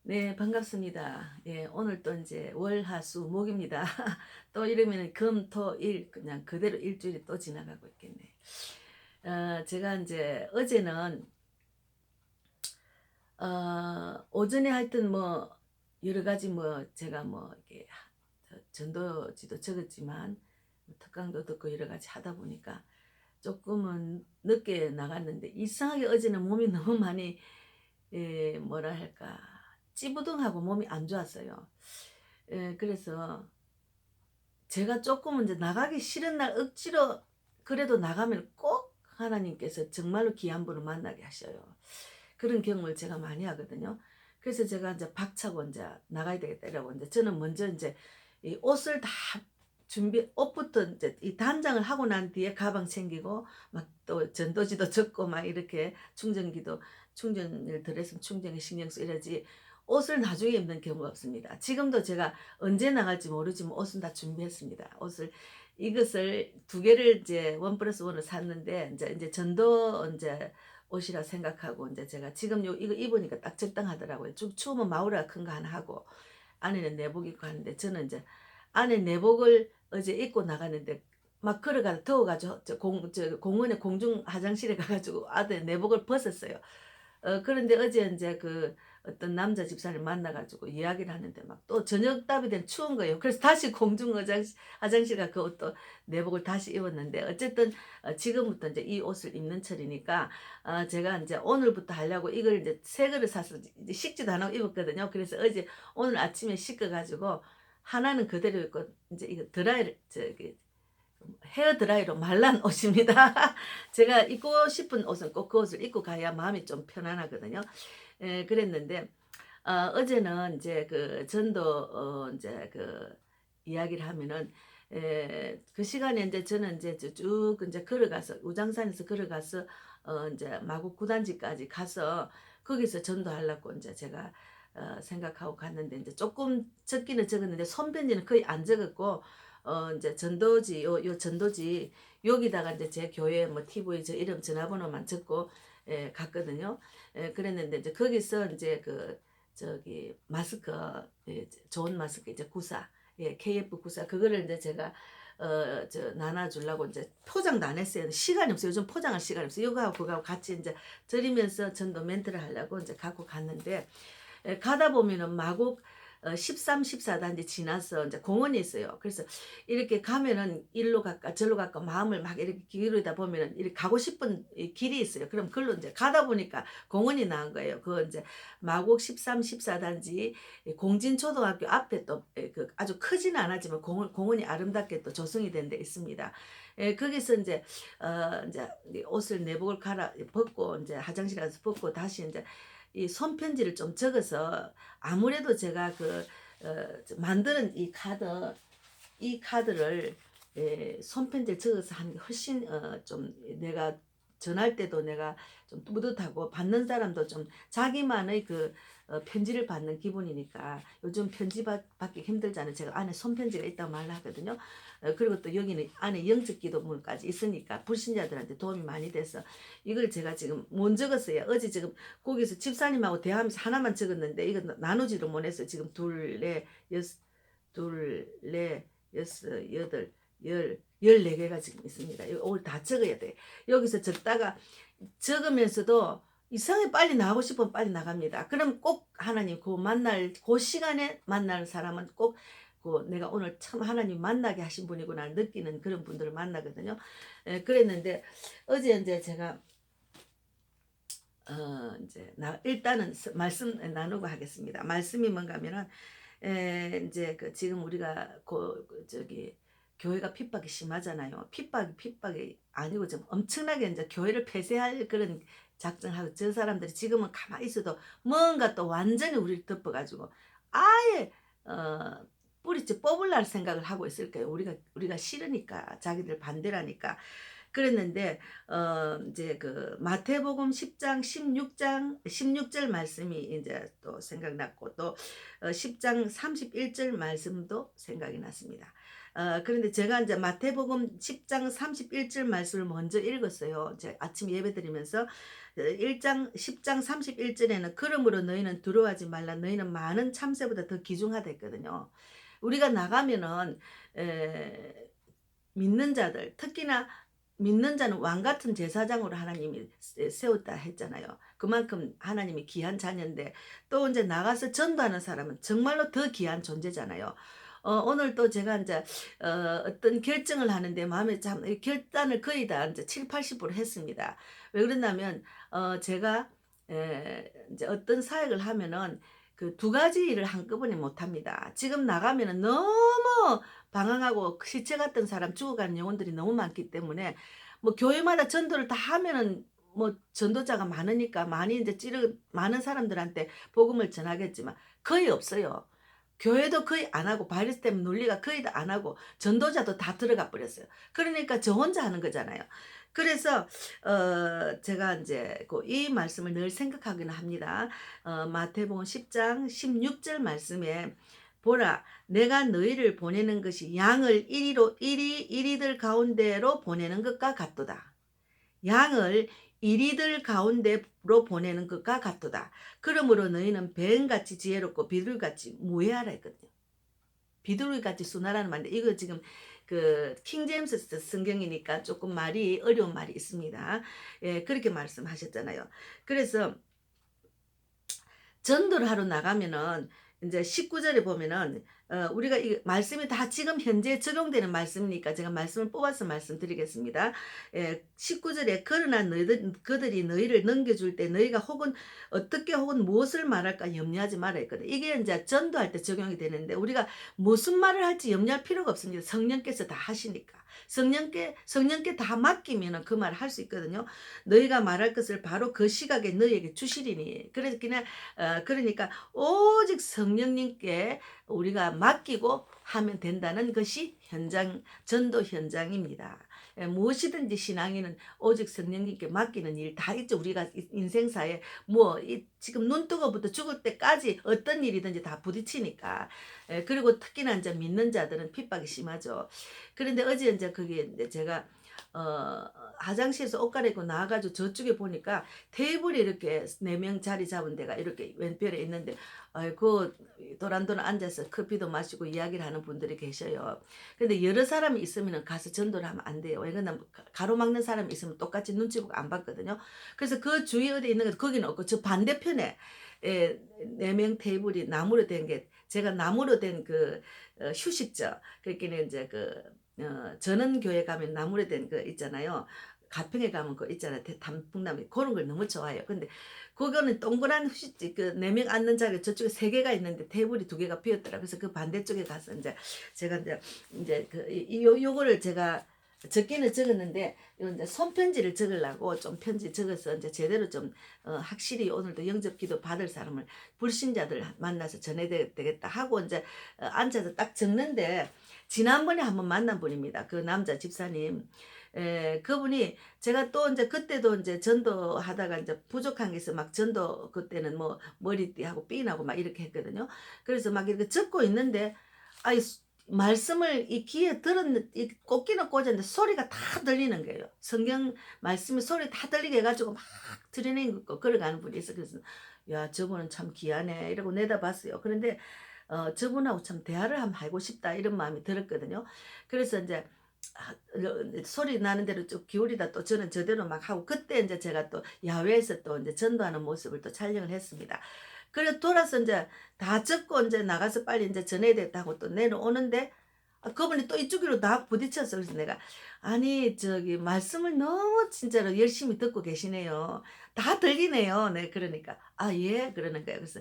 네, 반갑습니다. 예, 오늘 또 이제 월, 화, 수, 목입니다. 또 이러면 금, 토, 일, 그냥 그대로 일주일이 또 지나가고 있겠네. 제가 이제 어제는, 오전에 하여튼 뭐, 여러 가지 뭐, 제가 뭐, 이렇게 전도지도 적었지만, 특강도 듣고 여러 가지 하다 보니까 조금은 늦게 나갔는데, 이상하게 어제는 몸이 너무 많이, 뭐라 할까, 찌부둥하고 몸이 안 좋았어요. 그래서 제가 조금 이제 나가기 싫은 날 억지로 그래도 나가면 꼭 하나님께서 정말로 귀한 분을 만나게 하셔요. 그런 경험을 제가 많이 하거든요. 그래서 제가 이제 박차고 이제 나가야 되겠다 이러고 이제 저는 먼저 이제 이 옷을 다 옷부터 이제 이 단장을 하고 난 뒤에 가방 챙기고 막 또 전도지도 적고 막 이렇게 충전을 덜했으면 충전에 신경 쓰 이러지 옷을 나중에 입는 경우가 없습니다. 지금도 제가 언제 나갈지 모르지만 옷은 다 준비했습니다. 이것을 두 개를 이제 원 플러스 원을 샀는데 이제 전도 이제 옷이라 생각하고 이제 제가 지금 이거 입으니까 딱 적당하더라고요. 쭉 추우면 마우라 큰 거 하나 하고 안에는 내복 입고 하는데 저는 이제 안에 내복을 어제 입고 나갔는데 막 걸어가다 더워가지고 저 공원에 공중 화장실에 가가지고 아들 내복을 벗었어요. 그런데 어제 이제 그 어떤 남자 집사를 만나가지고 이야기를 하는데 막 또 저녁밥이 된 추운 거예요. 그래서 다시 공중 화장실 가 그 옷도 내복을 다시 입었는데 어쨌든 지금부터 이제 이 옷을 입는 철이니까 제가 이제 오늘부터 하려고 이걸 이제 새 거를 사서 이제 식지도 안 하고 입었거든요. 그래서 어제 오늘 아침에 씻어가지고 하나는 그대로 입고 이제 이거 드라이를 저기 헤어 드라이로 말란 옷입니다. 제가 입고 싶은 옷은 꼭 그 옷을 입고 가야 마음이 좀 편안하거든요. 그랬는데 어제는 이제 그 전도 이제 그 이야기를 하면은 그 시간에 이제 저는 이제 쭉 이제 걸어가서 우장산에서 걸어가서 이제 마곡 구단지까지 가서 거기서 전도하려고 이제 제가 생각하고 갔는데 이제 조금 적기는 적었는데 손편지는 거의 안 적었고 이제 전도지 요 전도지 여기다가 이제 제 교회 뭐 TV 저 이름 전화번호만 적고 갔거든요. 그랬는데 이제 거기서 이제 그 저기 마스크 좋은 마스크 이제 구사 KF 구사 그거를 이제 제가 저 나눠주려고 이제 포장도 안 했어요. 시간이 없어요. 요즘 포장할 시간이 없어요. 이거하고 그거하고 같이 이제 드리면서 전도 멘트를 하려고 이제 갖고 갔는데 가다 보면은 마곡 13, 14단지 지나서 이제 공원이 있어요. 그래서 이렇게 가면은 일로 갈까 절로 갈까 마음을 막 이렇게 기울이다 보면은 이렇게 가고 싶은 이 길이 있어요. 그럼 그걸로 이제 가다 보니까 공원이 나온 거예요. 그 이제 마곡 13, 14단지 공진초등학교 앞에 또 그 아주 크지는 않았지만 공원이 아름답게 또 조성이 된 데 있습니다. 거기서 이제 옷을 내복을 갈아 벗고 이제 화장실 가서 벗고 다시 이제 이 손편지를 좀 적어서 아무래도 제가 만드는 이 카드를 손편지를 적어서 하는 게 훨씬 좀 내가 전할 때도 내가 좀 뿌듯하고 받는 사람도 좀 자기만의 편지를 받는 기분이니까 요즘 편지 받기 힘들잖아요. 제가 안에 손편지가 있다고 말을 하거든요. 그리고 또 여기는 안에 영적 기도문까지 있으니까 불신자들한테 도움이 많이 돼서 이걸 제가 지금 못 적었어요. 어제 지금 거기서 집사님하고 대화하면서 하나만 적었는데 이거 나누지를 못했어요. 지금 둘, 넷, 여섯, 둘, 넷, 여섯, 여덟, 14개가 지금 있습니다. 오늘 다 적어야 돼. 여기서 적다가 적으면서도 이상하게 빨리 나가고 싶으면 빨리 나갑니다. 그럼 꼭 하나님 그 시간에 만날 사람은 꼭 내가 오늘 참 하나님 만나게 하신 분이구나 느끼는 그런 분들을 만나거든요. 그랬는데 어제 이제 제가 이제 일단은 말씀 나누고 하겠습니다. 말씀이 뭔가 하면은 이제 지금 우리가 저기 교회가 핍박이 심하잖아요. 핍박이 아니고 좀 엄청나게 이제 교회를 폐쇄할 그런 작정하고 저 사람들이 지금은 가만히 있어도 뭔가 또 완전히 우리를 덮어가지고 아예 뿌리째 뽑으려는 생각을 하고 있을 거예요. 우리가 싫으니까 자기들 반대라니까. 그랬는데 이제 그 마태복음 10장 16절 말씀이 이제 또 생각났고 또 10장 31절 말씀도 생각이 났습니다. 그런데 제가 이제 마태복음 10장 31절 말씀을 먼저 읽었어요. 제 아침 예배 드리면서 10장 31절에는 그러므로 너희는 두려워하지 말라 너희는 많은 참새보다 더 귀중하다 했거든요. 우리가 나가면은 믿는 자들 특히나 믿는 자는 왕 같은 제사장으로 하나님이 세웠다 했잖아요. 그만큼 하나님이 귀한 자녀인데 또 이제 나가서 전도하는 사람은 정말로 더 귀한 존재잖아요. 오늘 또 제가 이제 어떤 결정을 하는데 마음에 참 결단을 거의 다 이제 7, 80% 했습니다. 왜 그러냐면 제가 이제 어떤 사역을 하면은 그 두 가지 일을 한꺼번에 못 합니다. 지금 나가면은 너무 방황하고 시체 같은 사람 죽어가는 영혼들이 너무 많기 때문에 뭐 교회마다 전도를 다 하면은 뭐 전도자가 많으니까 많이 이제 많은 사람들한테 복음을 전하겠지만 거의 없어요. 교회도 거의 안 하고 바이러스 때문에 논리가 거의 다 안 하고 전도자도 다 들어가 버렸어요. 그러니까 저 혼자 하는 거잖아요. 그래서 제가 이제 이 말씀을 늘 생각하기는 합니다. 마태복음 10장 16절 말씀에 보라 내가 너희를 보내는 것이 양을 이리들 가운데로 보내는 것과 같도다. 양을 이리들 가운데로 보내는 것과 같도다. 그러므로 너희는 뱀같이 지혜롭고 비둘기같이 무해하라 했거든요. 비둘기같이 순하라는 말인데 이거 지금 그 킹제임스 성경이니까 조금 말이 어려운 말이 있습니다. 예, 그렇게 말씀하셨잖아요. 그래서 전도를 하러 나가면은 이제 19절에 보면은 우리가 이 말씀이 다 지금 현재 적용되는 말씀이니까 제가 말씀을 뽑아서 말씀드리겠습니다. 19절에 그러나 그들이 너희를 넘겨줄 때 너희가 혹은 어떻게 혹은 무엇을 말할까 염려하지 말아 했거든. 이게 이제 전도할 때 적용이 되는데 우리가 무슨 말을 할지 염려할 필요가 없습니다. 성령께서 다 하시니까. 성령께 다 맡기면 그 말을 할 수 있거든요. 너희가 말할 것을 바로 그 시각에 너희에게 주시리니. 그래서 그냥 그러니까 오직 성령님께 우리가 맡기고 하면 된다는 것이 전도 현장입니다. 무엇이든지 신앙에는 오직 성령님께 맡기는 일 다 있죠. 우리가 인생사에 뭐 지금 눈 뜨고부터 죽을 때까지 어떤 일이든지 다 부딪히니까. 그리고 특히나 이제 믿는 자들은 핍박이 심하죠. 그런데 어제 이제 그게 제가 화장실에서 옷 갈아입고 나와가지고 저쪽에 보니까 테이블이 이렇게 4명 자리 잡은 데가 이렇게 왼편에 있는데 그 도란도란 앉아서 커피도 마시고 이야기를 하는 분들이 계셔요. 근데 여러 사람이 있으면 가서 전도를 하면 안 돼요. 왜냐면 가로막는 사람이 있으면 똑같이 눈치 보고 안 받거든요. 그래서 그 주위에 어디 있는 거 거기는 없고 저 반대편에 4명 테이블이 나무로 된 게 제가 나무로 된 그 휴식처 그렇게는 이제 저는 교회 가면 나무로 된 거 있잖아요. 가평에 가면 그 있잖아요. 단풍나무 그런 걸 너무 좋아해요. 근데 그거는 동그란 휴식지 그 4명 앉는 자리 저쪽에 3개가 있는데 테이블이 2개가 비었더라. 그래서 그 반대쪽에 가서 이제 제가 이제 요거를 제가 적기는 적었는데 이제 손편지를 적으려고 좀 편지 적어서 이제 제대로 좀 확실히 오늘도 영접기도 받을 사람을 불신자들 만나서 전해야 되겠다 하고 이제 앉아서 딱 적는데 지난번에 한번 만난 분입니다. 그 남자 집사님. 그분이 제가 또 이제 그때도 이제 전도하다가 이제 부족한 게 있어 막 전도 그때는 뭐 머리띠하고 삐나고 막 이렇게 했거든요. 그래서 막 이렇게 적고 있는데 아이 말씀을 이 귀에 이 꽂기는 꽂았는데 소리가 다 들리는 거예요. 성경 말씀이 소리 다 들리게 해가지고 막 들이는 거 걸어가는 분이 있어. 그래서 야 저분은 참 귀하네 이러고 내다봤어요. 그런데 저분하고 참 대화를 한번 하고 싶다 이런 마음이 들었거든요. 그래서 이제 소리 나는 대로 쭉 기울이다 또 저는 저대로 막 하고 그때 이제 제가 또 야외에서 또 이제 전도하는 모습을 또 촬영을 했습니다. 그래 돌아서 이제 다 적고 이제 나가서 빨리 이제 전해야 됐다고 또 내려오는데 그분이 또 이쪽으로 나 부딪혔어. 그래서 내가 아니 저기 말씀을 너무 진짜로 열심히 듣고 계시네요. 다 들리네요. 네 그러니까 아 예 그러는 거예요. 그래서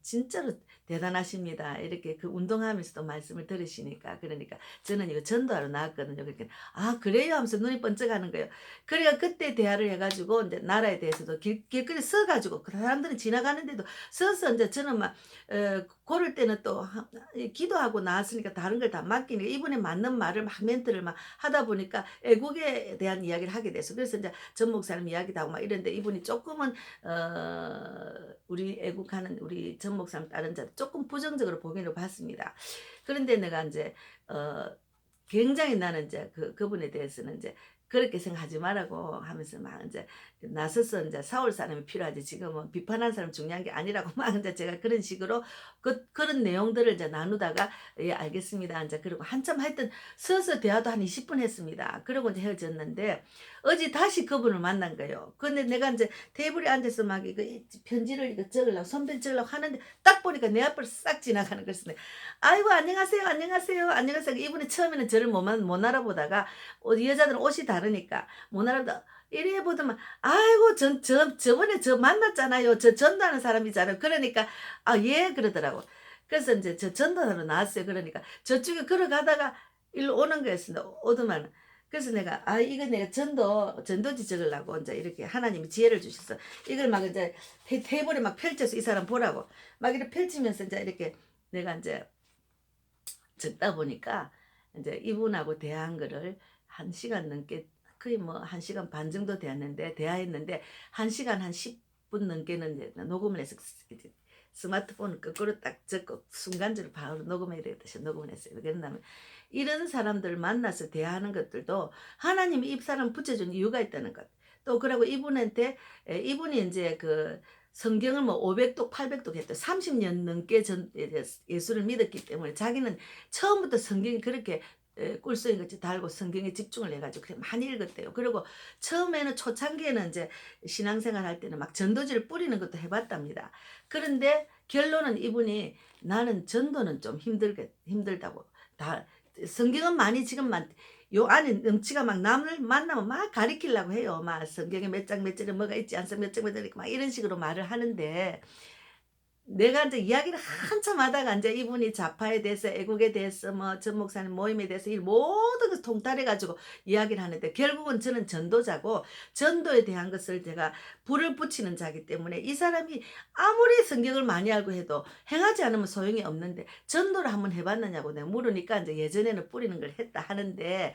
진짜로 대단하십니다. 이렇게 그 운동하면서도 말씀을 들으시니까 그러니까 저는 이거 전도하러 나왔거든요. 그러니까 아 그래요 하면서 눈이 번쩍하는 거예요. 그래가 그때 대화를 해가지고 이제 나라에 대해서도 길거리 서가지고 그 사람들이 지나가는데도 서서 이제 저는 막 고럴 때는 또 기도하고 나왔으니까 다른 걸 다 맡기니까 이분에 맞는 말을 막 멘트를 막 하다 보니까 애국에 대한 이야기를 하게 됐어. 그래서 이제 전 목사님 이야기도 하고 막 이런데 이분이 조금은 우리 애국하는 우리 전 목사님 다른 자 조금 부정적으로 보기는 봤습니다. 그런데 내가 이제 굉장히 나는 이제 그분에 대해서는 이제 그렇게 생각하지 말라고 하면서 막 이제 나서서 이제 싸울 사람이 필요하지 지금은 비판하는 사람 중요한 게 아니라고 막 이제 제가 그런 식으로 그런 내용들을 이제 나누다가 예 알겠습니다 이제 그리고 한참 하여튼 서서 대화도 한 20분 했습니다. 그러고 이제 헤어졌는데 어제 다시 그분을 만난 거예요. 근데 내가 이제 테이블에 앉아서 막 이거 편지를 이거 적으려고 손편 적으려고 하는데 딱 보니까 내 앞을 싹 지나가는 거였어요. 아이고 안녕하세요 안녕하세요 안녕하세요. 이분이 처음에는 저를 못 알아보다가 여자들은 옷이 다르니까 못 알아보다 이래 보더만 아이고 저번에 저 만났잖아요. 저 전도하는 사람이잖아요. 그러니까 아 예 그러더라고. 그래서 이제 저 전도하러 나왔어요. 그러니까 저쪽에 걸어가다가 일로 오는 거였습니다. 오더만 그래서 내가 아 이거 내가 전도지 적으려고 이제 이렇게 하나님이 지혜를 주셔서 이걸 막 이제 테이블에 막 펼쳐서 이 사람 보라고 막 이렇게 펼치면서 이제 이렇게 내가 이제 적다 보니까 이제 이분하고 대화한 거를 1시간 넘게 거의 뭐 1시간 반 정도 되었는데 대화했는데 1시간 한 10분 넘게는 이제 녹음을 해서 스마트폰을 거꾸로 딱 적고 순간적으로 바로 녹음해야 되듯이 녹음을 했어요. 그런다면 이런 사람들 만나서 대화하는 것들도 하나님이 이 사람 붙여준 이유가 있다는 것. 또 그리고 이분한테 이분이 이제 그 성경을 뭐 500독 800독 했대 30년 넘게 예수를 믿었기 때문에 자기는 처음부터 성경이 그렇게 꿀송이 같이 달고 성경에 집중을 해가지고 그래 많이 읽었대요. 그리고 처음에는 초창기에는 이제 신앙생활 할 때는 막 전도지를 뿌리는 것도 해봤답니다. 그런데 결론은 이분이 나는 전도는 좀 힘들다고 다 성경은 많이 지금만 요 안에 넘치가 막 남을 만나면 막 가리키려고 해요. 막 성경에 몇 장 몇 절에 뭐가 있지 않습니까? 몇 장 몇 절에 있고 막 이런 식으로 말을 하는데 내가 이제 이야기를 한참 하다가 이제 이분이 좌파에 대해서 애국에 대해서 뭐 전 목사님 모임에 대해서 이 모든 것을 통달해 가지고 이야기를 하는데 결국은 저는 전도자고 전도에 대한 것을 제가 불을 붙이는 자기 때문에 이 사람이 아무리 성경을 많이 알고 해도 행하지 않으면 소용이 없는데 전도를 한번 해봤느냐고 내가 물으니까 이제 예전에는 뿌리는 걸 했다 하는데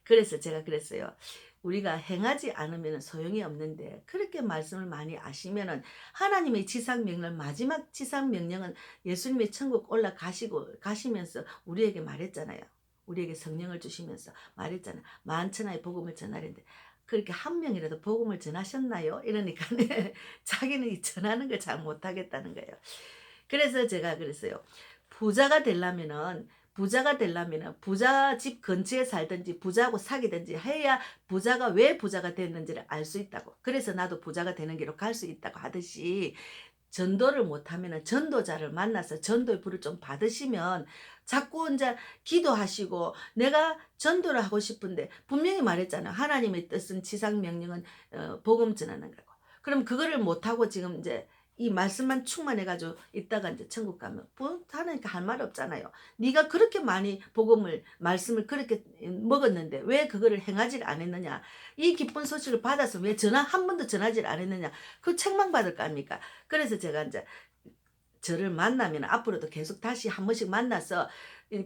그래서 제가 그랬어요. 우리가 행하지 않으면 소용이 없는데 그렇게 말씀을 많이 아시면은 하나님의 지상명령 마지막 지상명령은 예수님의 천국 가시면서 우리에게 말했잖아요. 우리에게 성령을 주시면서 말했잖아요. 만천하의 복음을 전하는데 그렇게 한 명이라도 복음을 전하셨나요? 이러니까 자기는 이 전하는 걸 잘 못하겠다는 거예요. 그래서 제가 그랬어요. 부자가 되려면은 부자 집 근처에 살든지 부자하고 사귀든지 해야 부자가 왜 부자가 됐는지를 알 수 있다고. 그래서 나도 부자가 되는 길로 갈 수 있다고 하듯이 전도를 못하면은 전도자를 만나서 전도의 불을 좀 받으시면 자꾸 혼자 기도하시고 내가 전도를 하고 싶은데 분명히 말했잖아요. 하나님의 뜻은 지상 명령은 복음 전하는 거고. 그럼 그거를 못하고 지금 이제 이 말씀만 충만해가지고 있다가 이제 천국 가면 뭐 하나니까 할 말 없잖아요. 네가 그렇게 많이 복음을 말씀을 그렇게 먹었는데 왜 그거를 행하지 않았느냐. 이 기쁜 소식을 받아서 왜 한 번도 전하지 않았느냐. 그 책망받을 거 아닙니까. 그래서 제가 이제 저를 만나면 앞으로도 계속 다시 한 번씩 만나서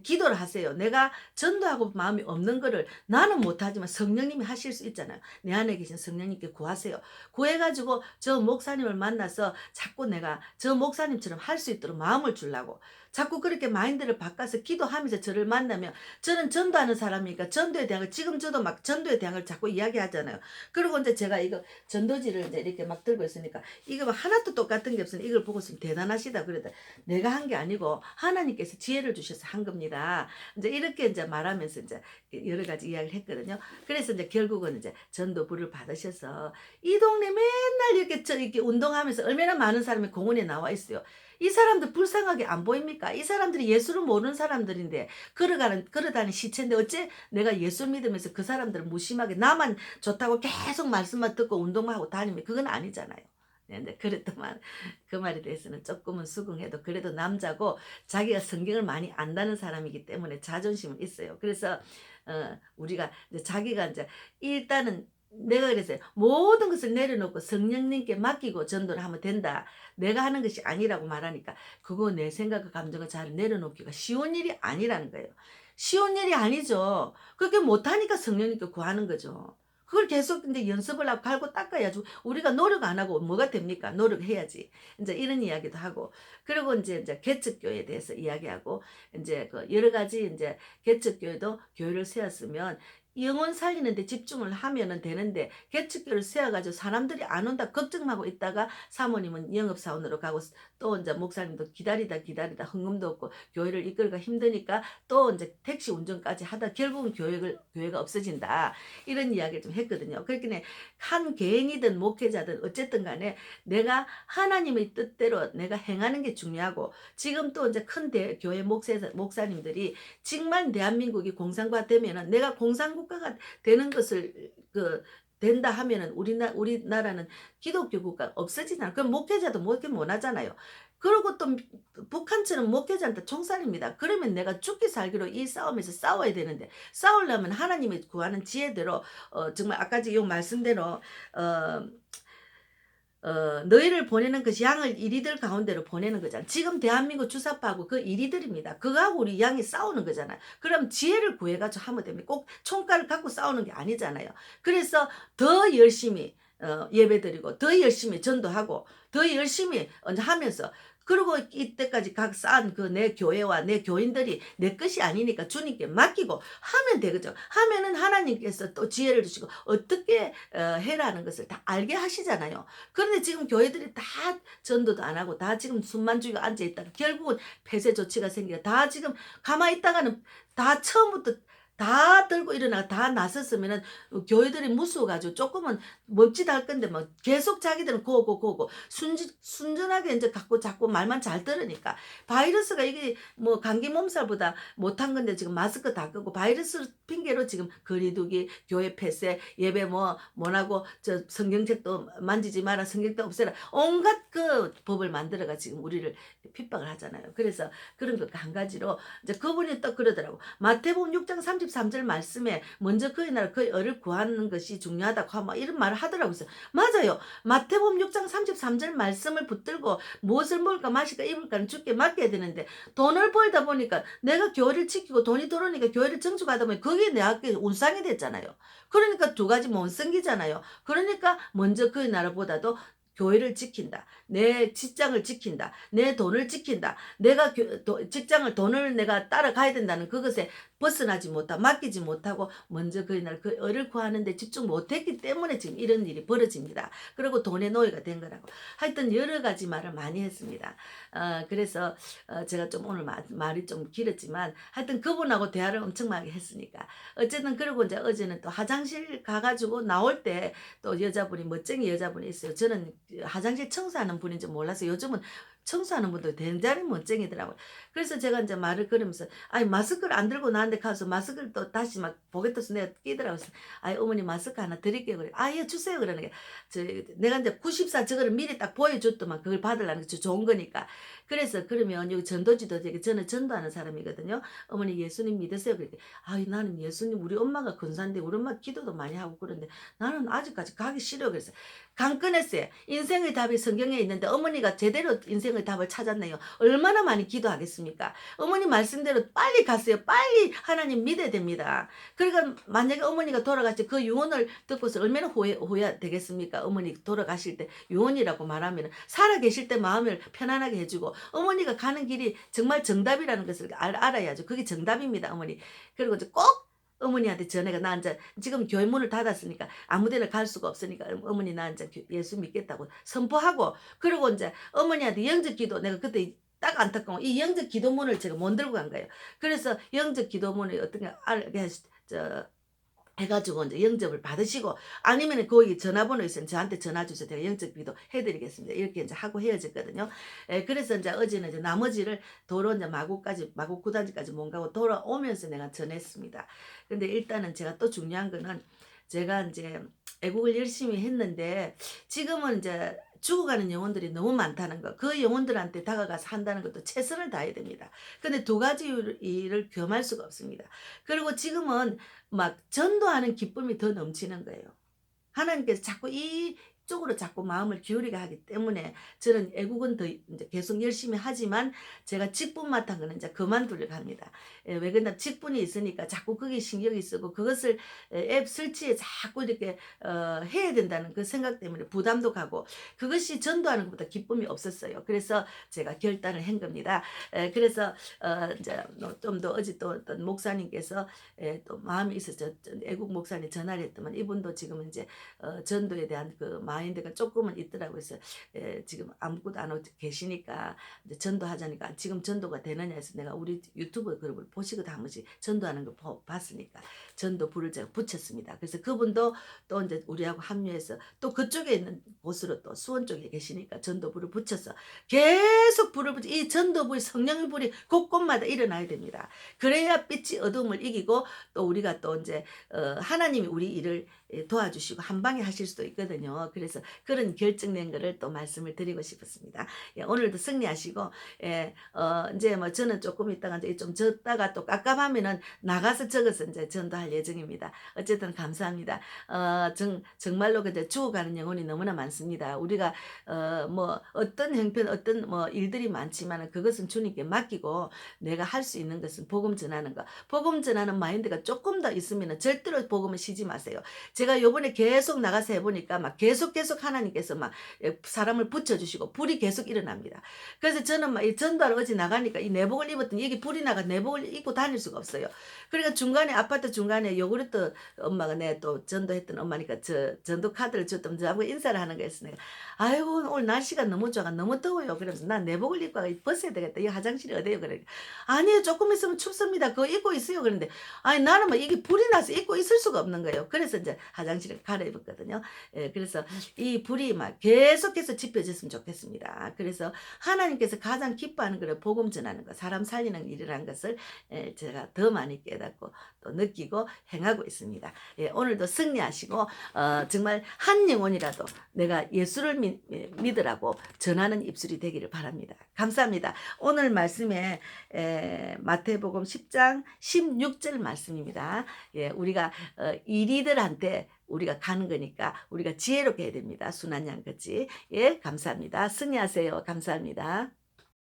기도를 하세요. 내가 전도하고 마음이 없는 거를 나는 못하지만 성령님이 하실 수 있잖아요. 내 안에 계신 성령님께 구하세요. 구해가지고 저 목사님을 만나서 자꾸 내가 저 목사님처럼 할 수 있도록 마음을 주려고 자꾸 그렇게 마인드를 바꿔서 기도하면서 저를 만나면 저는 전도하는 사람이니까 전도에 대한 걸 지금 저도 막 전도에 대한 걸 자꾸 이야기하잖아요. 그리고 이제 제가 이거 전도지를 이제 이렇게 막 들고 있으니까 이거 막 하나도 똑같은 게 없으니 이걸 보고서 대단하시다 그러다 내가 한 게 아니고 하나님께서 지혜를 주셔서 한 겁니다. 이제 이렇게 이제 말하면서 이제 여러 가지 이야기를 했거든요. 그래서 이제 결국은 이제 전도부를 받으셔서 이 동네 맨날 이렇게 운동하면서 얼마나 많은 사람이 공원에 나와 있어요. 이 사람들 불쌍하게 안 보입니까? 이 사람들이 예수를 모르는 사람들인데 걸어다니는 시체인데 어째 내가 예수 믿으면서 그 사람들을 무심하게 나만 좋다고 계속 말씀만 듣고 운동만 하고 다니면 그건 아니잖아요. 네, 그랬더만 그 말에 대해서는 조금은 수긍해도 그래도 남자고 자기가 성경을 많이 안다는 사람이기 때문에 자존심은 있어요. 그래서 우리가 이제 자기가 이제 일단은 내가 그랬어요. 모든 것을 내려놓고 성령님께 맡기고 전도를 하면 된다. 내가 하는 것이 아니라고 말하니까 그거 내 생각과 감정을 잘 내려놓기가 쉬운 일이 아니라는 거예요. 쉬운 일이 아니죠. 그렇게 못하니까 성령님께 구하는 거죠. 그걸 계속 근데 연습을 하고 갈고 닦아야죠. 우리가 노력 안 하고 뭐가 됩니까? 노력해야지. 이제 이런 이야기도 하고. 그리고 이제 개척교회에 대해서 이야기하고, 이제 그 여러 가지 이제 개척교회도 교회를 세웠으면 영혼 살리는데 집중을 하면은 되는데, 개척교를 세워가지고 사람들이 안 온다 걱정하고 있다가 사모님은 영업사원으로 가고, 또 이제 목사님도 기다리다 헌금도 없고 교회를 이끌기가 힘드니까 또 이제 택시 운전까지 하다 결국은 교회가 없어진다, 이런 이야기를 좀 했거든요. 그러니까 한 개인이든 목회자든 어쨌든 간에 내가 하나님의 뜻대로 내가 행하는 게 중요하고, 지금 또 이제 큰 교회 목사님들이 정말 대한민국이 공산화 되면은, 내가 공산국가가 되는 것을 된다 하면은 우리나라는 기독교 국가 없어지잖아. 그럼 목회자도 목회 못 하잖아요. 그리고 또 북한처럼 목회자한테 총살입니다. 그러면 내가 죽기 살기로 이 싸움에서 싸워야 되는데, 싸우려면 하나님이 구하는 지혜대로, 정말 아까 지금 말씀대로 어, 너희를 보내는 그 양을 이리들 가운데로 보내는 거잖아. 지금 대한민국 주사파하고 그 이리들입니다. 그거하고 우리 양이 싸우는 거잖아요. 그럼 지혜를 구해가지고 하면 됩니다. 꼭 총칼을 갖고 싸우는 게 아니잖아요. 그래서 더 열심히 예배드리고, 더 열심히 전도하고, 더 열심히 하면서, 그리고 이때까지 각 쌓은 그 내 교회와 내 교인들이 내 것이 아니니까 주님께 맡기고 하면 되겠죠. 하면은 하나님께서 또 지혜를 주시고 어떻게 해라는 것을 다 알게 하시잖아요. 그런데 지금 교회들이 다 전도도 안 하고 다 지금 숨만 죽이고 앉아 있다가 결국은 폐쇄 조치가 생겨 다 지금 가만히 있다가는 다 처음부터 다 들고 일어나 다 나섰으면은 교회들이 무서워가지고 조금은 멈칫할 건데 뭐 계속 자기들은 고고 순전하게 이제 갖고 자꾸 말만 잘 들으니까, 바이러스가 이게 뭐 감기 몸살보다 못한 건데 지금 마스크 다 끄고 바이러스 핑계로 지금 거리두기, 교회 폐쇄, 예배 뭐 뭐라고 저 성경책도 만지지 마라, 성경도 없애라, 온갖 그 법을 만들어가 지금 우리를 핍박을 하잖아요. 그래서 그런 것 한 가지로 이제 그분이 또 그러더라고. 마태복음 6장 33절 말씀에 먼저 그의 나라 그의 의를 구하는 것이 중요하다고 하면 이런 말을 하더라고요. 맞아요. 마태복음 6장 33절 말씀을 붙들고 무엇을 먹을까 마실까 입을까는 주께 맡겨야 되는데, 돈을 벌다 보니까 내가 교회를 지키고 돈이 들어오니까 교회를 정축하다 보니 그게 내한테 운상이 됐잖아요. 그러니까 두 가지 못 생기잖아요. 그러니까 먼저 그의 나라보다도 교회를 지킨다. 내 직장을 지킨다. 내 돈을 지킨다. 내가 직장을 돈을 내가 따라가야 된다는 그것에 벗어나지 못하고 맡기지 못하고 먼저 그날 그 을을 구하는데 집중 못했기 때문에 지금 이런 일이 벌어집니다. 그리고 돈의 노예가 된 거라고. 하여튼 여러 가지 말을 많이 했습니다. 그래서 제가 좀 오늘 말이 좀 길었지만 하여튼 그분하고 대화를 엄청 많이 했으니까 어쨌든, 그리고 이제 어제는 또 화장실 가가지고 나올 때 또 여자분이 멋쟁이 여자분이 있어요. 저는 화장실 청소하는 분인지 몰라서, 요즘은 청소하는 분들 굉장히 멋쟁이더라고요. 그래서 제가 이제 말을 걸으면서, 아니, 마스크를 안 들고 나한테 가서 마스크를 또 다시 막 보겠다서 내가 끼더라고요. 아니, 어머니 마스크 하나 드릴게요. 그래. 아, 예, 주세요. 그러는 게. 내가 이제 94 저거를 미리 딱 보여줬더만 그걸 받으려는 게 좋은 거니까. 그래서 그러면 여기 전도지도 되게, 저는 전도하는 사람이거든요. 어머니 예수님 믿으세요. 그랬더니, 아이, 나는 예수님, 우리 엄마가 근사인데 우리 엄마 기도도 많이 하고 그런데 나는 아직까지 가기 싫어. 그래서 강건했어요. 인생의 답이 성경에 있는데 어머니가 제대로 인생의 답을 찾았네요. 얼마나 많이 기도하겠습니까? 어머니 말씀대로 빨리 갔어요. 빨리 하나님 믿어야 됩니다. 그러니까 만약에 어머니가 돌아가시 그 유언을 듣고서 얼마나 후회 되겠습니까? 어머니 돌아가실 때 유언이라고 말하면 살아 계실 때 마음을 편안하게 해주고, 어머니가 가는 길이 정말 정답이라는 것을 알아야죠. 그게 정답입니다, 어머니. 그리고 이제 꼭 어머니한테 전해가, 나 이제 지금 교회 문을 닫았으니까 아무데나 갈 수가 없으니까 어머니 나 이제 예수 믿겠다고 선포하고, 그리고 이제 어머니한테 영적 기도, 내가 그때 딱 안타까워 이 영적 기도문을 제가 못 들고 간 거예요. 그래서 영적 기도문이 어떻게 알게 해가지고 이제 영접을 받으시고, 아니면 거기 전화번호 있으면 저한테 전화 주세요. 제가 영접 기도 해드리겠습니다. 이렇게 이제 하고 헤어졌거든요. 그래서 이제 어제는 이제 나머지를 도로 이제 마곡 구단지까지 못 가고 돌아오면서 내가 전했습니다. 근데 일단은 제가 또 중요한 거는, 제가 이제 애국을 열심히 했는데 지금은 이제 죽어가는 영혼들이 너무 많다는 거, 그 영혼들한테 다가가서 한다는 것도 최선을 다해야 됩니다. 근데 두 가지 일을 겸할 수가 없습니다. 그리고 지금은 막 전도하는 기쁨이 더 넘치는 거예요. 하나님께서 자꾸 이쪽으로 자꾸 마음을 기울이게 하기 때문에 저는 애국은 더 이제 계속 열심히 하지만 제가 직분 맡은 거는 이제 그만두려고 합니다. 왜 그러냐 직분이 있으니까 자꾸 거기 신경이 쓰고 그것을 앱 설치에 자꾸 이렇게 해야 된다는 그 생각 때문에 부담도 가고 그것이 전도하는 것보다 기쁨이 없었어요. 그래서 제가 결단을 한 겁니다. 그래서 이제 좀 더 어제 또 어떤 목사님께서 또 마음이 있어서 애국 목사님 전화를 했더만 이분도 지금 이제 전도에 대한 그 마인드가 조금은 있더라고요. 그래서 지금 아무것도 안 하고 계시니까 이제 전도하자니까 지금 전도가 되느냐 해서 내가 우리 유튜브 그룹을 보시거든 한 번씩 전도하는 걸 봤으니까 전도 불을 제가 붙였습니다. 그래서 그분도 또 이제 우리하고 합류해서 또 그쪽에 있는 곳으로 또 수원 쪽에 계시니까 전도 불을 붙여서 계속 불을 붙여 이 전도 불 성령의 불이 곳곳마다 일어나야 됩니다. 그래야 빛이 어둠을 이기고 또 우리가 또 이제 하나님이 우리 일을 도와주시고 한 방에 하실 수도 있거든요. 그래서 그런 결정된 거를 또 말씀을 드리고 싶었습니다. 예, 오늘도 승리하시고 이제 뭐 저는 조금 있다가 이제 좀 졌다가 또 깝깝하면은 나가서 적어서 이제 전도할 예정입니다. 어쨌든 감사합니다. 정말로 이제 죽어가는 영혼이 너무나 많습니다. 우리가 뭐 어떤 형편 어떤 뭐 일들이 많지만 그것은 주님께 맡기고 내가 할 수 있는 것은 복음 전하는 거. 복음 전하는 마인드가 조금 더 있으면 절대로 복음을 쉬지 마세요. 제가 요번에 계속 나가서 해보니까 막 계속 하나님께서 막 사람을 붙여주시고 불이 계속 일어납니다. 그래서 저는 막 이 전도하러 어제 나가니까 이 내복을 입었더니 이게 불이 나가 내복을 입고 다닐 수가 없어요. 그러니까 중간에 아파트 중간에 요구르트 엄마가 내 또 전도했던 엄마니까 저 전도 카드를 줬더니 저하고 인사를 하는 거였어. 내가 아이고 오늘 날씨가 너무 좋아 너무 더워요. 그러면서 난 내복을 입고 벗어야 되겠다. 이 화장실이 어디요? 그래. 아니요 조금 있으면 춥습니다. 그거 입고 있어요. 그런데 아니 나는 뭐 이게 불이 나서 입고 있을 수가 없는 거예요. 그래서 이제 화장실을 갈아입었거든요. 그래서 이 불이 막 계속해서 지펴졌으면 좋겠습니다. 그래서 하나님께서 가장 기뻐하는 거를 복음 전하는 것, 사람 살리는 일이라는 것을 제가 더 많이 깨닫고 또 느끼고 행하고 있습니다. 오늘도 승리하시고 정말 한 영혼이라도 내가 예수를 믿으라고 전하는 입술이 되기를 바랍니다. 감사합니다. 오늘 말씀에 마태복음 10장 16절 말씀입니다. 우리가 이리들한테 우리가 가는 거니까 우리가 지혜롭게 해야 됩니다. 순한 양같이. 감사합니다. 승리하세요. 감사합니다.